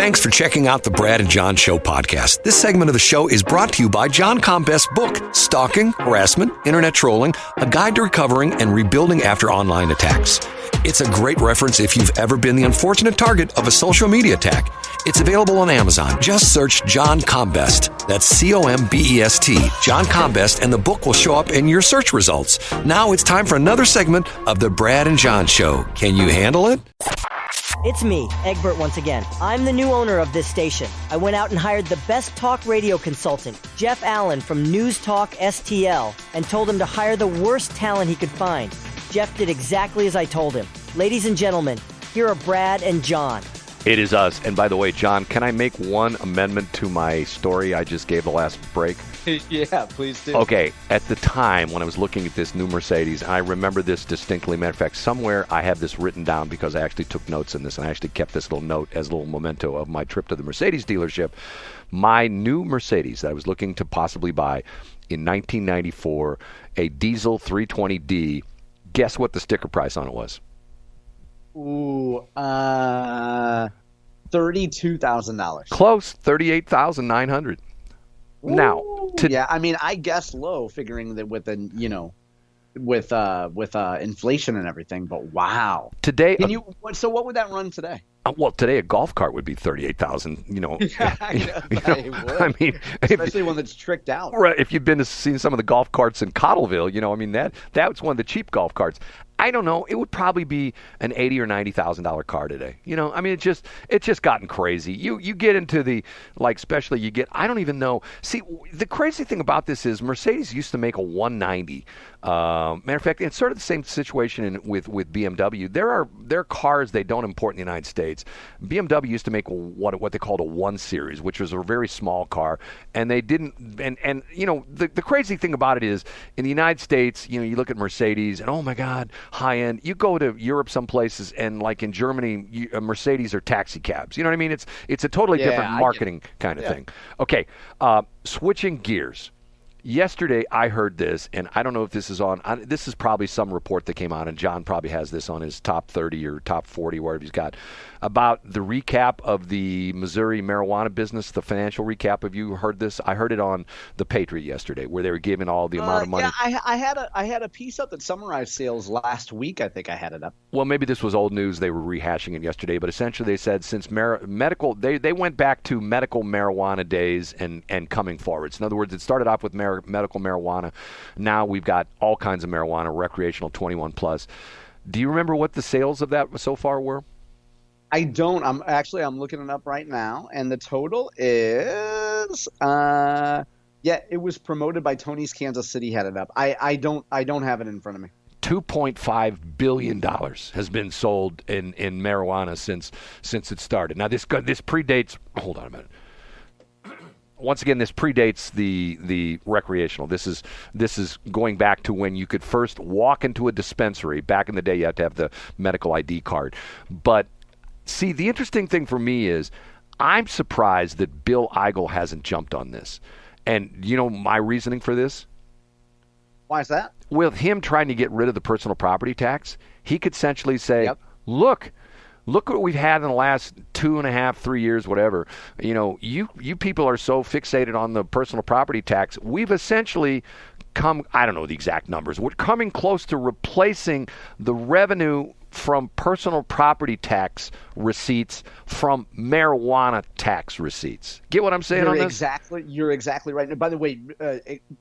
Thanks for checking out the Brad and John Show podcast. This segment of the show is brought to you by John Combest's book, Stalking, Harassment, Internet Trolling, A Guide to Recovering and Rebuilding After Online Attacks. It's a great reference if you've ever been the unfortunate target of a social media attack. It's available on Amazon. Just search John Combest. That's C-O-M-B-E-S-T, John Combest, and the book will show up in your search results. Now it's time for another segment of the Brad and John Show. Can you handle it? It's me, Egbert, once again. I'm the new owner of this station. I went out and hired the best talk radio consultant, Jeff Allen from News Talk STL, and told him to hire the worst talent he could find. Jeff did exactly as I told him. Ladies and gentlemen, here are Brad and John. It is us. And by the way, John, can I make one amendment to my story I just gave the last break? Yeah, please do. Okay, at the time when I was looking at this new Mercedes, I remember this distinctly. Matter of fact, somewhere I have this written down because I actually took notes in this, and I actually kept this little note as a little memento of my trip to the Mercedes dealership. My new Mercedes that I was looking to possibly buy in 1994, a diesel 320D, guess what the sticker price on it was? Ooh, $32,000. Close, $38,900. Now, yeah, I mean, I guess low, figuring that with inflation and everything. But wow, today, so what would that run today? Well, today a golf cart would be $38,000. You know, yeah, I mean, especially one that's tricked out. Right. If you've been to seen some of the golf carts in Cottleville, you know, I mean that's one of the cheap golf carts. I don't know. It would probably be an $80,000 or $90,000 car today. You know, I mean, it's just gotten crazy. You get into the, like, especially you get, I don't even know. See, the crazy thing about this is Mercedes used to make a 190. Matter of fact, it's sort of the same situation with BMW. There are cars they don't import in the United States. BMW used to make what they called a 1 Series, which was a very small car, and they didn't. And you know, the crazy thing about it is in the United States, you know, you look at Mercedes and oh my God, high end. You go to Europe some places and like in Germany, Mercedes are taxi cabs. You know what I mean? It's a totally different marketing kind of thing. Okay, switching gears. Yesterday, I heard this, and I don't know if this is on. This is probably some report that came out, and John probably has this on his top 30 or top 40, wherever he's got, about the recap of the Missouri marijuana business, the financial recap. Have you heard this? I heard it on The Patriot yesterday, where they were giving all the amount of money. Yeah, I had a piece up that summarized sales last week. I think I had it up. Well, maybe this was old news. They were rehashing it yesterday, but essentially they said since medical, they went back to medical marijuana days and coming forward. So in other words, it started off with medical marijuana. Now we've got all kinds of marijuana, recreational 21 plus. Do you remember what the sales of that so far were? I don't. I'm looking it up right now, and the total is it was promoted by Tony's Kansas City. Had it up. I don't have it in front of me. $2.5 billion has been sold in marijuana since it started. Now this predates. Hold on a minute. Once again, this predates the recreational. This is going back to when you could first walk into a dispensary. Back in the day, you had to have the medical ID card. But see, the interesting thing for me is I'm surprised that Bill Eigel hasn't jumped on this. And you know my reasoning for this? Why is that? With him trying to get rid of the personal property tax, he could essentially say, Look what we've had in the last 2.5, 3 years, whatever. You know, you people are so fixated on the personal property tax. We've essentially come, I don't know the exact numbers, we're coming close to replacing the revenue from personal property tax receipts from marijuana tax receipts. Get what I'm saying on this? You're exactly right. And by the way,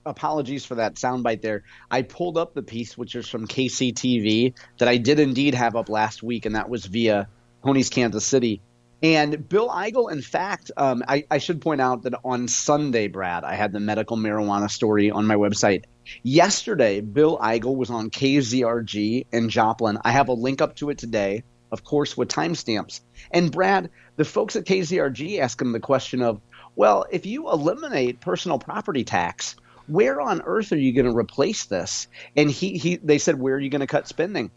apologies for that soundbite there. I pulled up the piece, which is from KCTV, that I did indeed have up last week, and that was via Tony's Kansas City. And Bill Eigel, in fact, I should point out that on Sunday, Brad, I had the medical marijuana story on my website. Yesterday, Bill Eigel was on KZRG in Joplin. I have a link up to it today, of course, with timestamps. And Brad, the folks at KZRG asked him the question of, well, if you eliminate personal property tax, where on earth are you going to replace this? And they said, where are you going to cut spending?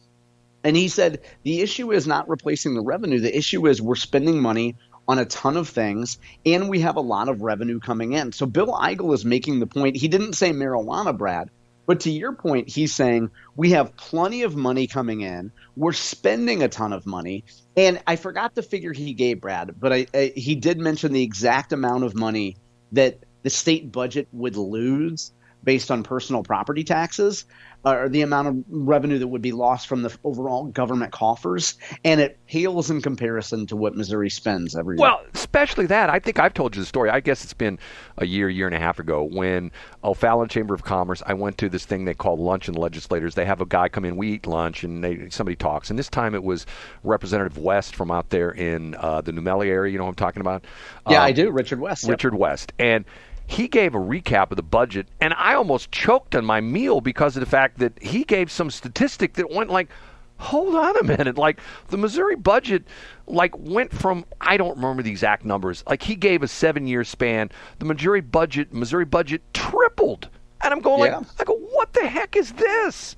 And he said, the issue is not replacing the revenue. The issue is we're spending money on a ton of things, and we have a lot of revenue coming in. So Bill Eigel is making the point. He didn't say marijuana, Brad, But to your point, he's saying we have plenty of money coming in. We're spending a ton of money. And I forgot the figure he gave, Brad, but he did mention the exact amount of money that the state budget would lose based on personal property taxes, or the amount of revenue that would be lost from the overall government coffers. And it pales in comparison to what Missouri spends every year. Well, especially that. I think I've told you the story. I guess it's been a year and a half ago when O'Fallon Chamber of Commerce, I went to this thing they call Lunch and Legislators. They have a guy come in, we eat lunch, and somebody talks. And this time it was Representative West from out there in the New Melly area. You know what I'm talking about? Yeah, I do. Richard West. Richard West. And he gave a recap of the budget, and I almost choked on my meal because of the fact that he gave some statistic that went like, hold on a minute, like the Missouri budget went from, I don't remember the exact numbers, like he gave a 7-year span, the Missouri budget tripled. And I'm going I go, what the heck is this?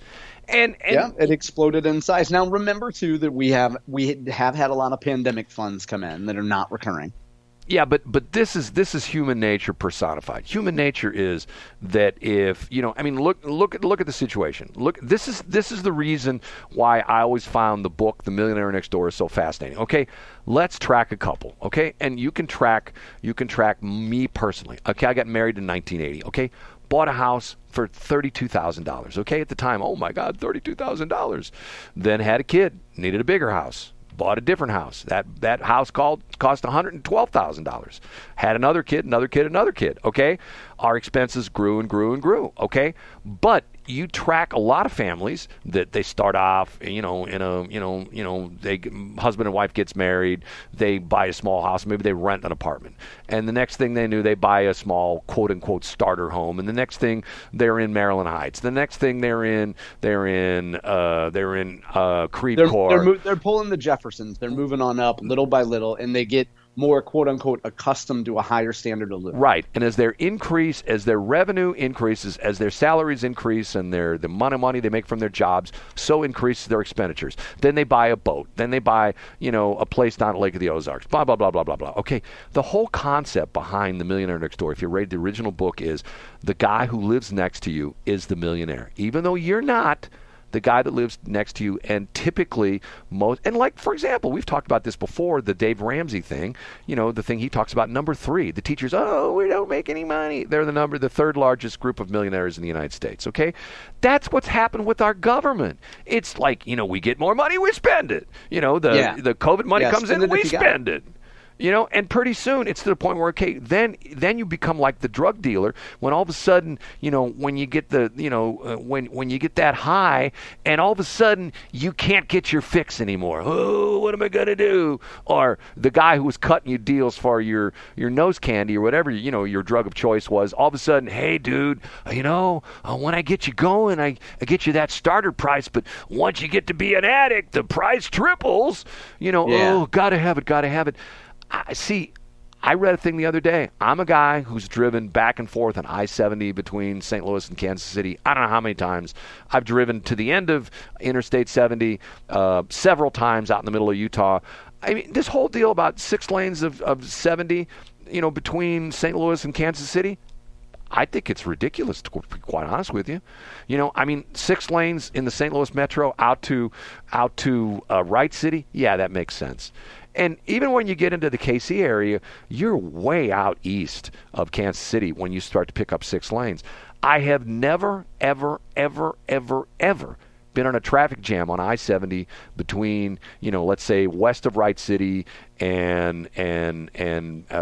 And yeah, it exploded in size. Now remember too that we have had a lot of pandemic funds come in that are not recurring. Yeah, but this is human nature personified. Human nature is that if look at the situation. Look, this is the reason why I always found the book The Millionaire Next Door is so fascinating. Okay, let's track a couple. Okay, and you can track me personally. Okay, I got married in 1980. Okay, bought a house for $32,000. Okay, at the time, oh my God, $32,000. Then had a kid, needed a bigger house. Bought a different house. That house cost $112,000. Had another kid. Okay, our expenses grew and grew and grew. Okay, but you track a lot of families that they start off, they husband and wife gets married, they buy a small house, maybe they rent an apartment, and the next thing they knew, they buy a small quote unquote starter home, and the next thing they're in Maryland Heights, the next thing they're in Creve Coeur. They're pulling the Jeffersons. They're moving on up little by little, and they get more quote unquote accustomed to a higher standard of living. Right. And as their revenue increases, as their salaries increase and the amount of money they make from their jobs, so increases their expenditures. Then they buy a boat. Then they buy, a place down at Lake of the Ozarks. Blah, blah, blah, blah, blah, blah. Okay. The whole concept behind The Millionaire Next Door, if you read the original book, is the guy who lives next to you is the millionaire. Even though you're not, the guy that lives next to you, and typically for example, we've talked about this before, the Dave Ramsey thing, the thing he talks about, number 3, the teachers, we don't make any money. They're the third largest group of millionaires in the United States, okay? That's what's happened with our government. It's like, we get more money, we spend it. The COVID money comes in, we spend it. And pretty soon it's to the point where, okay, then you become like the drug dealer when all of a sudden, when you get when you get that high and all of a sudden you can't get your fix anymore. Oh, what am I going to do? Or the guy who was cutting you deals for your nose candy or whatever, your drug of choice was, all of a sudden, hey, dude, when I get you going, I get you that starter price, but once you get to be an addict, the price triples. Oh, gotta have it. I read a thing the other day. I'm a guy who's driven back and forth on I-70 between St. Louis and Kansas City. I don't know how many times. I've driven to the end of Interstate 70 several times out in the middle of Utah. I mean, this whole deal about 6 lanes of 70, between St. Louis and Kansas City, I think it's ridiculous, to be quite honest with you. 6 lanes in the St. Louis Metro out to Wright City, yeah, that makes sense. And even when you get into the KC area, you're way out east of Kansas City when you start to pick up 6 lanes. I have never, ever, ever, ever, ever been on a traffic jam on I-70 between, let's say west of Wright City and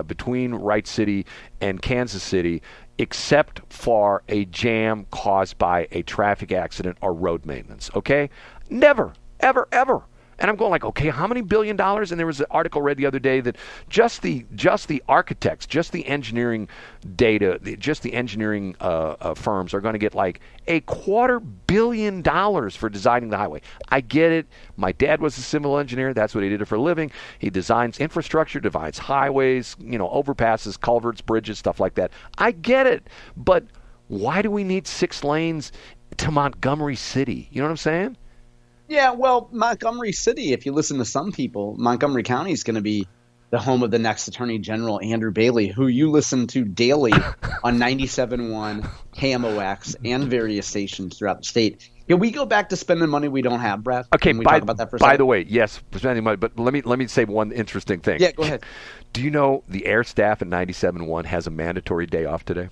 between Wright City and Kansas City, except for a jam caused by a traffic accident or road maintenance. Okay? Never, ever, ever. And I'm going like, okay, how many $1 billion? And there was an article read the other day that just the architects, just the engineering data, just the engineering firms are going to get like $250 million for designing the highway. I get it. My dad was a civil engineer. That's what he did for a living. He designs infrastructure, divides highways, overpasses, culverts, bridges, stuff like that. I get it. But why do we need 6 lanes to Montgomery City? You know what I'm saying? Yeah, well, Montgomery City, if you listen to some people, Montgomery County is going to be the home of the next Attorney General, Andrew Bailey, who you listen to daily on 97.1, KMOX, and various stations throughout the state. Can we go back to spending money we don't have, Brad? Okay, Can we talk about that for a second? By the way, yes, spending money, but let me say one interesting thing. Yeah, go ahead. Do you know the air staff at 97.1 has a mandatory day off today?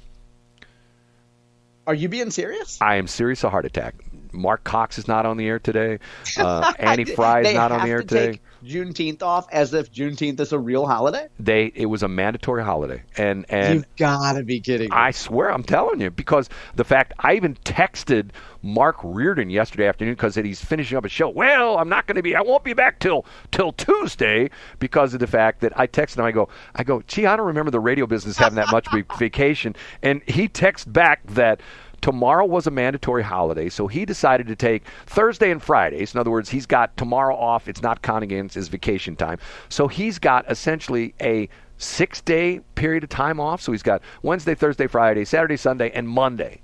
Are you being serious? I am serious, a heart attack. Mark Cox is not on the air today. Annie Fry is not on the air today. Take Juneteenth off as if Juneteenth is a real holiday? It was a mandatory holiday. And You've got to be kidding me. I swear, I'm telling you, because the fact I even texted Mark Reardon yesterday afternoon because he's finishing up a show. Well, I won't be back till Tuesday because of the fact that I texted him. I go, gee, I don't remember the radio business having that much vacation. And he texted back that tomorrow was a mandatory holiday, so he decided to take Thursday and Fridays. In other words, he's got tomorrow off. It's not counting against his vacation time. So he's got essentially a 6-day period of time off. So he's got Wednesday, Thursday, Friday, Saturday, Sunday, and Monday.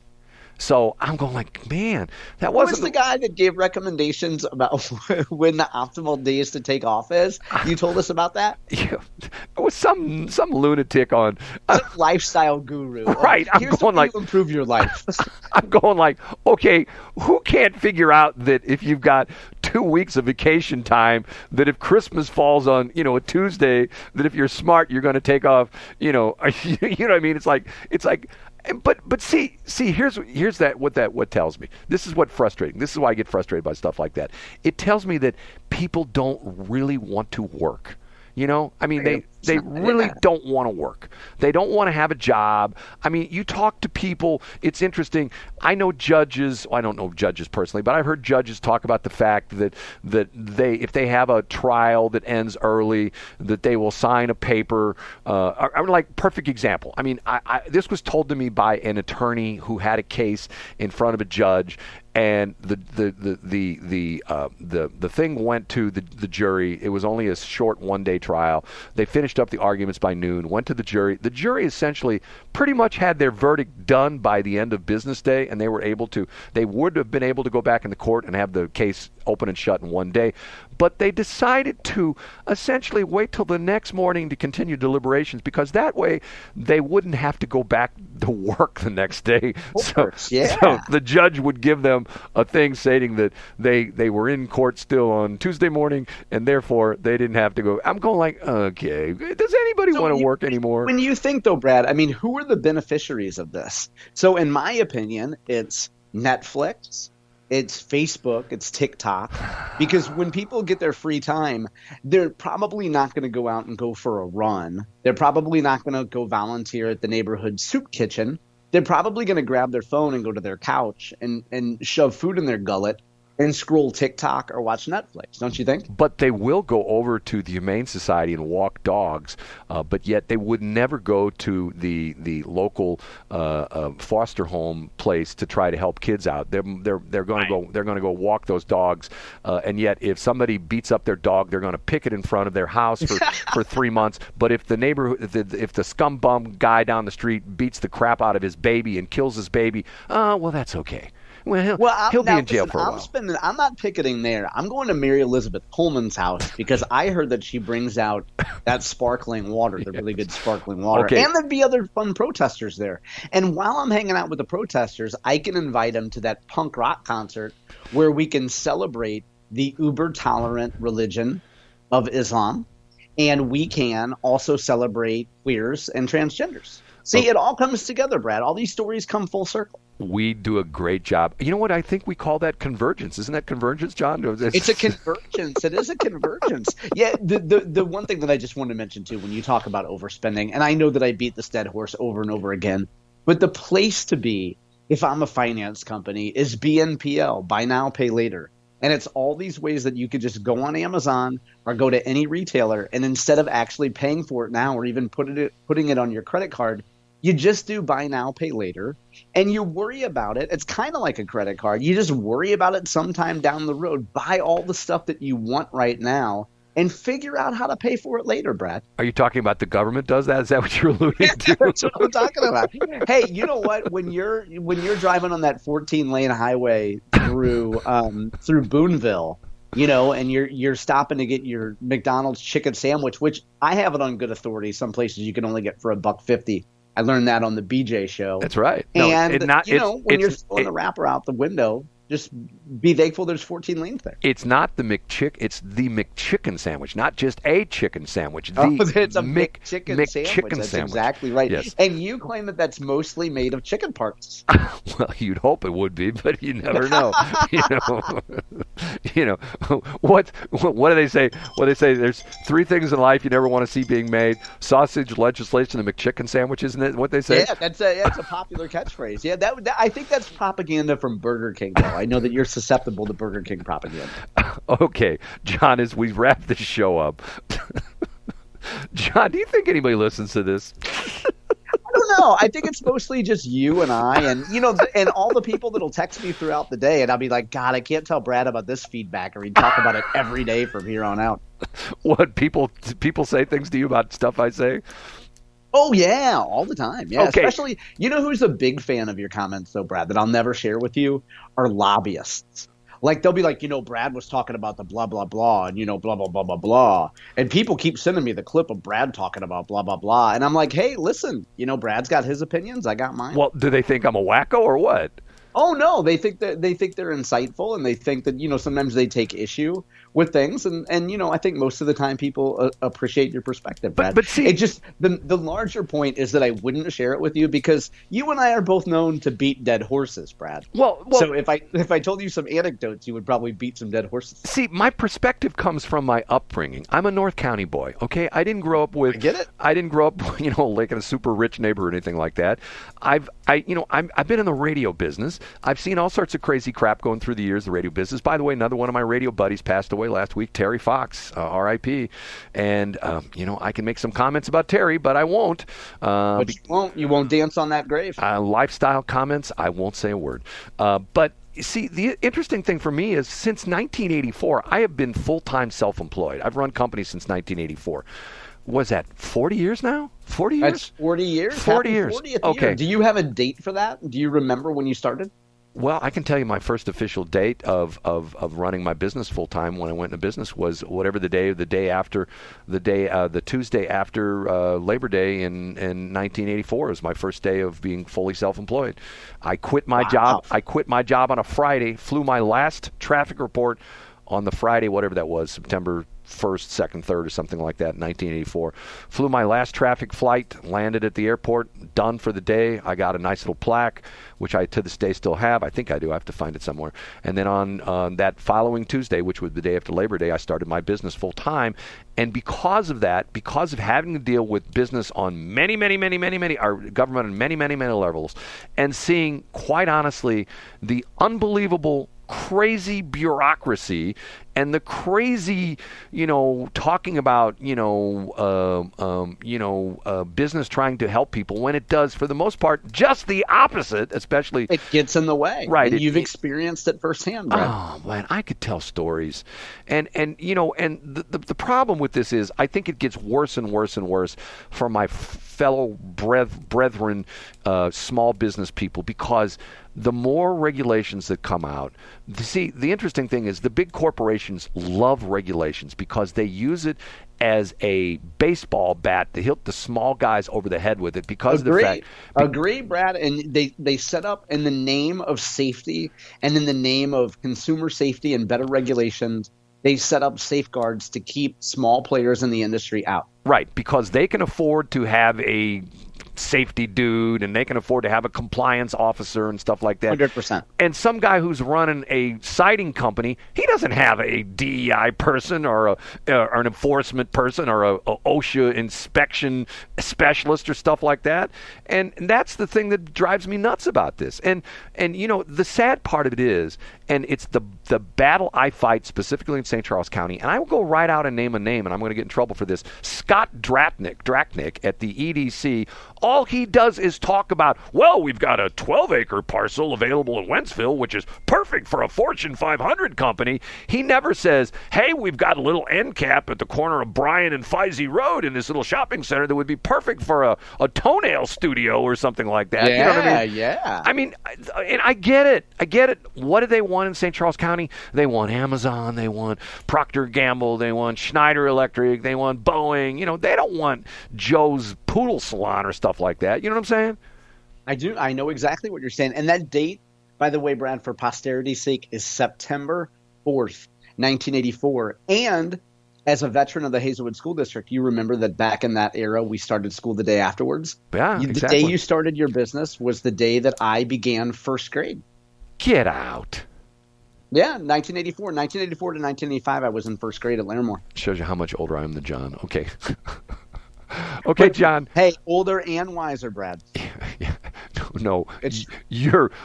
So I'm going like, man, that wasn't the guy that gave recommendations about when the optimal days to take off is. You told us about that? Yeah, it was some lunatic on some lifestyle guru. Right. Here's going like you improve your life. I'm going like, okay, who can't figure out that if you've got 2 weeks of vacation time, that if Christmas falls on a Tuesday, that if you're smart, you're going to take off. You know what I mean? It's like. But see, here's what tells me. This is what frustrating. This is why I get frustrated by stuff like that. It tells me that people don't really want to work. I mean, they really don't want to work. They don't want to have a job. I mean, you talk to people, it's interesting. I know judges, I don't know judges personally, but I've heard judges talk about the fact that if they have a trial that ends early, that they will sign a paper. Like, perfect example. I mean, this was told to me by an attorney who had a case in front of a judge. And the thing went to the jury. It was only a short 1-day trial. They finished up the arguments by noon, went to the jury. The jury essentially pretty much had their verdict done by the end of business day, and they would have been able to go back in the court and have the case open and shut in 1 day. But they decided to essentially wait till the next morning to continue deliberations, because that way they wouldn't have to go back to work the next day. So the judge would give them a thing stating that they were in court still on Tuesday morning, and therefore they didn't have to go. I'm going like, okay, does anybody want to work anymore? When you think, though, Brad, I mean, who are the beneficiaries of this? So in my opinion, it's Netflix, it's Facebook, it's TikTok, because when people get their free time, they're probably not going to go out and go for a run. They're probably not going to go volunteer at the neighborhood soup kitchen. They're probably going to grab their phone and go to their couch and shove food in their gullet and scroll TikTok or watch Netflix, don't you think? But they will go over to the Humane Society and walk dogs, but yet they would never go to the local foster home place to try to help kids out. They're going to go walk those dogs, and yet if somebody beats up their dog, they're going to pick it in front of their house for 3 months. But if the if the scum bum guy down the street beats the crap out of his baby and kills his baby, well, that's okay. Well, he'll be in jail for a while. I'm not picketing there. I'm going to Mary Elizabeth Pullman's house because I heard that she brings out that sparkling water, the really good sparkling water. Okay. And there'd be other fun protesters there. And while I'm hanging out with the protesters, I can invite them to that punk rock concert where we can celebrate the uber-tolerant religion of Islam, and we can also celebrate queers and transgenders. See, it all comes together, Brad. All these stories come full circle. We do a great job. You know what? I think we call that convergence. Isn't that convergence, John? It's a convergence. It is a convergence. Yeah, the one thing that I just wanted to mention, too, when you talk about overspending, and I know that I beat this dead horse over and over again, but the place to be if I'm a finance company is BNPL, buy now, pay later. And it's all these ways that you could just go on Amazon or go to any retailer, and instead of actually paying for it now or even putting it on your credit card, you just do buy now, pay later, and you worry about it. It's kind of like a credit card. You just worry about it sometime down the road. Buy all the stuff that you want right now and figure out how to pay for it later, Brad. Are you talking about the government does that? Is that what you're alluding to? That's what I'm talking about. Hey, you know what? When you're driving on that 14-lane highway through Boonville, and you're stopping to get your McDonald's chicken sandwich, which I have it on good authority. Some places you can only get for $1.50. I learned that on the BJ show. That's right. And when you're throwing the wrapper out the window, just be thankful there's 14 lanes there. It's not the it's the McChicken sandwich, not just a chicken sandwich. It's a McChicken sandwich. That's sandwich. Exactly right. Yes. And you claim that that's mostly made of chicken parts. Well, you'd hope it would be, but you never know. What do they say? What they say? There's 3 things in life you never want to see being made: sausage, legislation, and McChicken sandwich. Isn't it what they say? Yeah, that's a popular catchphrase. Yeah, that I think that's propaganda from Burger King, though. I know that you're susceptible to Burger King propaganda. Okay, John, as we wrap this show up, John, do you think anybody listens to this? I don't know. I think it's mostly just you and I, and and all the people that'll text me throughout the day, and I'll be like, God, I can't tell Brad about this feedback, or he'd talk about it every day from here on out. What people say things to you about stuff I say? Oh, yeah, all the time. Yeah, okay. Especially, who's a big fan of your comments, though, Brad, that I'll never share with you are lobbyists. Like, they'll be like, Brad was talking about the blah, blah, blah, and, blah, blah, blah, blah, blah. And people keep sending me the clip of Brad talking about blah, blah, blah. And I'm like, hey, listen, Brad's got his opinions. I got mine. Well, do they think I'm a wacko or what? Oh, no, they think they're insightful, and they think that, sometimes they take issue with things. And I think most of the time people appreciate your perspective, Brad. But see, it just the larger point is that I wouldn't share it with you because you and I are both known to beat dead horses, Brad. Well, so if I told you some anecdotes, you would probably beat some dead horses. See, my perspective comes from my upbringing. I'm a North County boy, okay? I didn't grow up with I get it. I didn't grow up, like in a super rich neighborhood or anything like that. I've been in the radio business. I've seen all sorts of crazy crap going through the years, the radio business. By the way, another one of my radio buddies passed away last week, Terry Fox, R.I.P. And, I can make some comments about Terry, but I won't. But you won't. You won't dance on that grave. Lifestyle comments, I won't say a word. But see, the interesting thing for me is since 1984, I have been full-time self-employed. I've run companies since 1984. Was that 40 years now? 40 years? That's 40 years. 40 years. 40th okay. Year. Do you have a date for that? Do you remember when you started? Well, I can tell you my first official date of running my business full time when I went into business was whatever the Tuesday after Labor Day in 1984 was my first day of being fully self-employed. I quit my job. I quit my job on a Friday, flew my last traffic report on the Friday, whatever that was, September 1st, 2nd, 3rd, or something like that, 1984. Flew my last traffic flight, landed at the airport, done for the day. I got a nice little plaque, which I to this day still have. I think I do. I have to find it somewhere. And then on that following Tuesday, which was the day after Labor Day, I started my business full time. And because of that, because of having to deal with business on many, our government on many levels, and seeing, quite honestly, the unbelievable crazy bureaucracy and the crazy, talking about, business trying to help people when it does, for the most part, just the opposite, especially. It gets in the way. Right. And you've experienced it firsthand, Brad. Oh, man, I could tell stories. And the problem with this is I think it gets worse and worse and worse for my fellow brethren, small business people, because the more regulations that come out, see, the interesting thing is the big corporations love regulations because they use it as a baseball bat to hit the small guys over the head with it because of the fact. Agree, Brad. And they set up in the name of safety and in the name of consumer safety and better regulations. They set up safeguards to keep small players in the industry out. Right, because they can afford to have a safety dude and they can afford to have a compliance officer and stuff like that. 100%. And some guy who's running a siding company, he doesn't have a DEI person or an enforcement person or a OSHA inspection specialist or stuff like that. And that's the thing that drives me nuts about this. And the sad part of it is, and it's the battle I fight specifically in St. Charles County, and I will go right out and name a name, and I'm going to get in trouble for this. Scott Drachnick at the EDC, all he does is talk about, well, we've got a 12-acre parcel available in Wentzville, which is perfect for a Fortune 500 company. He never says, hey, we've got a little end cap at the corner of Bryan and Feisey Road in this little shopping center that would be perfect for a toenail studio or something like that. Yeah, you know what I mean? Yeah. I mean, and I get it. What do they want want in St. Charles County? They want Amazon, they want Procter & Gamble, they want Schneider Electric, they want Boeing. You know, they don't want Joe's Poodle Salon or stuff like that. You know what I'm saying? I do. I know exactly what you're saying. And that date, by the way, Brad, for posterity's sake, is September 4th, 1984. And as a veteran of the Hazelwood School District, you remember that back in that era, we started school the day afterwards. Yeah, The exactly. day you started your business was the day that I began first grade. Get out. Yeah, 1984. 1984 to 1985, I was in first grade at Larimore. Shows you how much older I am than John. Okay. Okay, John. Hey, older and wiser, Brad. Yeah. No,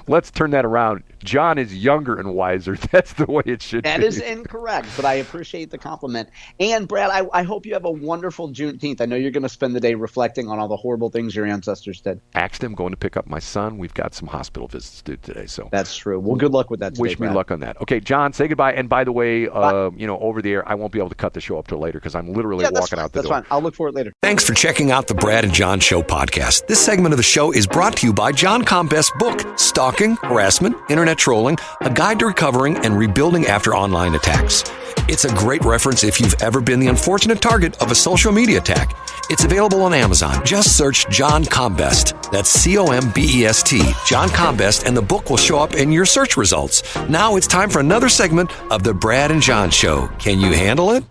let's turn that around. John is younger and wiser. That's the way it should be. That is incorrect, but I appreciate the compliment. And, Brad, I hope you have a wonderful Juneteenth. I know you're going to spend the day reflecting on all the horrible things your ancestors did. Actually, I'm going to pick up my son. We've got some hospital visits to do today. So that's true. Well, good luck with that today, Wish me Brad. luck on that. Okay, John, say goodbye. And by the way, over the air, I won't be able to cut the show up till later because I'm literally walking out the door. That's fine. I'll look for it later. Thanks for checking out the Brad and John Show podcast. This segment of the show is brought to you by John Combest's book, Stalking, Harassment, Internet Trolling, A Guide to Recovering and Rebuilding After Online Attacks. It's a great reference if you've ever been the unfortunate target of a social media attack. It's available on Amazon. Just search John Combest. That's Combest, John Combest, and the book will show up in your search results. Now it's time for another segment of the Brad and John Show. Can you handle it?